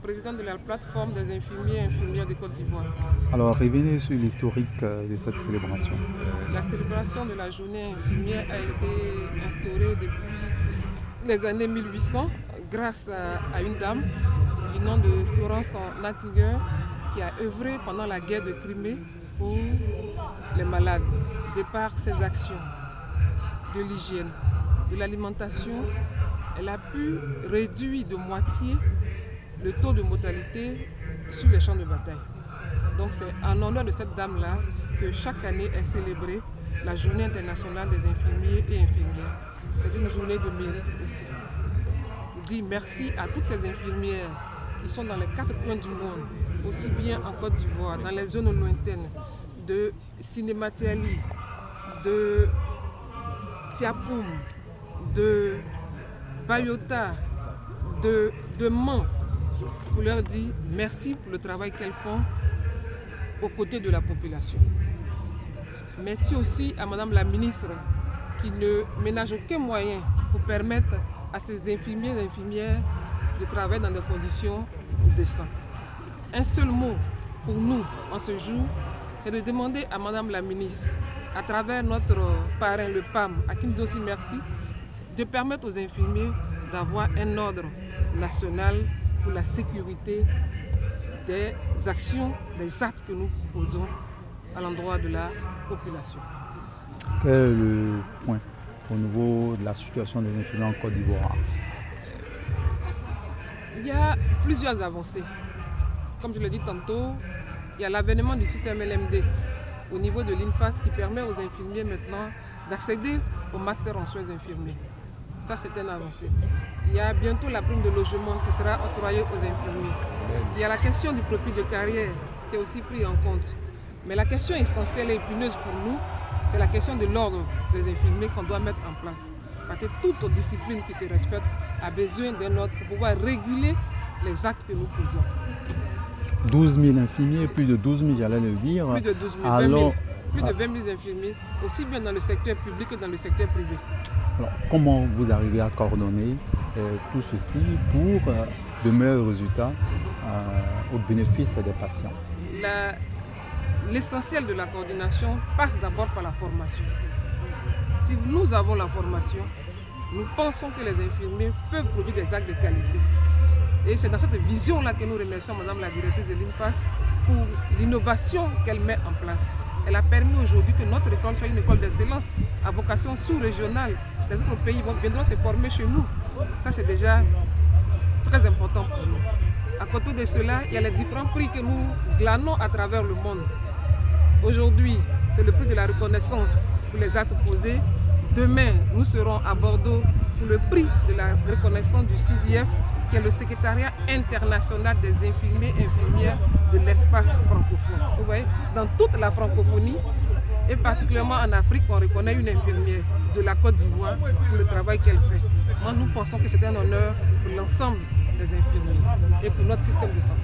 présidente de la plateforme des infirmiers et infirmières de Côte d'Ivoire. Alors, revenez sur l'historique de cette célébration. La célébration de la journée infirmière a été instaurée depuis les années 1800 grâce à une dame du nom de Florence Nightingale qui a œuvré pendant la guerre de Crimée pour les malades, de par ses actions de l'hygiène, de l'alimentation. Elle a pu réduire de moitié le taux de mortalité sur les champs de bataille. Donc c'est en honneur de cette dame-là que chaque année est célébrée la Journée internationale des infirmiers et infirmières. C'est une journée de mérite aussi. Je dis merci à toutes ces infirmières qui sont dans les 4 coins du monde, aussi bien en Côte d'Ivoire, dans les zones lointaines, de Sinématiali, de Tiapoum, de Bayota, de Mans, pour leur dire merci pour le travail qu'elles font aux côtés de la population. Merci aussi à Madame la ministre qui ne ménage aucun moyen pour permettre à ces infirmiers et infirmières de travailler dans des conditions décentes. Un seul mot pour nous en ce jour, c'est de demander à Madame la ministre, à travers notre parrain, le PAM, à qui nous disons aussi merci, de permettre aux infirmiers d'avoir un ordre national pour la sécurité des actions, des actes que nous posons à l'endroit de la population. Quel est le point au niveau de la situation des infirmiers en Côte d'Ivoire? Il y a plusieurs avancées. Comme je l'ai dit tantôt, il y a l'avènement du système LMD au niveau de l'INFAS qui permet aux infirmiers maintenant d'accéder au master en soins infirmiers. Ça, c'est une avancée. Il y a bientôt la prime de logement qui sera octroyée aux infirmiers. Il y a la question du profil de carrière qui est aussi pris en compte. Mais la question essentielle et épineuse pour nous, c'est la question de l'ordre des infirmiers qu'on doit mettre en place. Parce que toute discipline qui se respecte a besoin d'un ordre pour pouvoir réguler les actes que nous posons. 12 000 infirmiers, plus de 12 000, j'allais le dire. Plus de 12 000, alors, plus de 20 000 infirmiers, aussi bien dans le secteur public que dans le secteur privé. Alors, comment vous arrivez à coordonner tout ceci pour de meilleurs résultats au bénéfice des patients? L'essentiel de la coordination passe d'abord par la formation. Si nous avons la formation, nous pensons que les infirmiers peuvent produire des actes de qualité. Et c'est dans cette vision-là que nous remercions Madame la directrice de l'INFAS pour l'innovation qu'elle met en place. Elle a permis aujourd'hui que notre école soit une école d'excellence à vocation sous-régionale. Les autres pays viendront se former chez nous. Ça, c'est déjà très important pour nous. À côté de cela, il y a les différents prix que nous glanons à travers le monde. Aujourd'hui, c'est le prix de la reconnaissance pour les actes posés. Demain, nous serons à Bordeaux pour le prix de la reconnaissance du CDF, qui est le secrétariat international des infirmiers et infirmières de l'espace francophone. Vous voyez, dans toute la francophonie, et particulièrement en Afrique, on reconnaît une infirmière de la Côte d'Ivoire pour le travail qu'elle fait. Moi, nous pensons que c'est un honneur pour l'ensemble des infirmiers et pour notre système de santé.